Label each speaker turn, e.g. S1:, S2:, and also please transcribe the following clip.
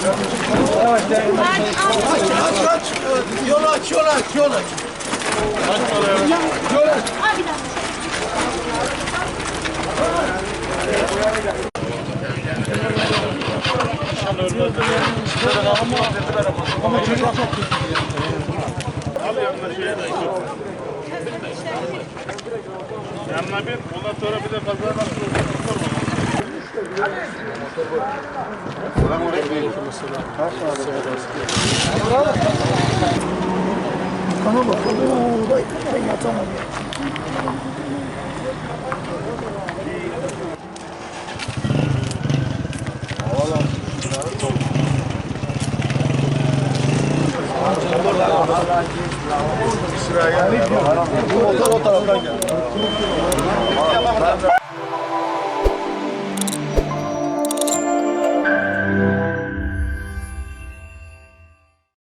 S1: Aç. Yol aç. Ama çocuk çok kötü.
S2: Al yanına şeye de. Yanına bir, ondan sonra bir de pazar nasıl olur?
S1: Kana bak. Ben yatamam.
S3: Bu motor o taraftan gel.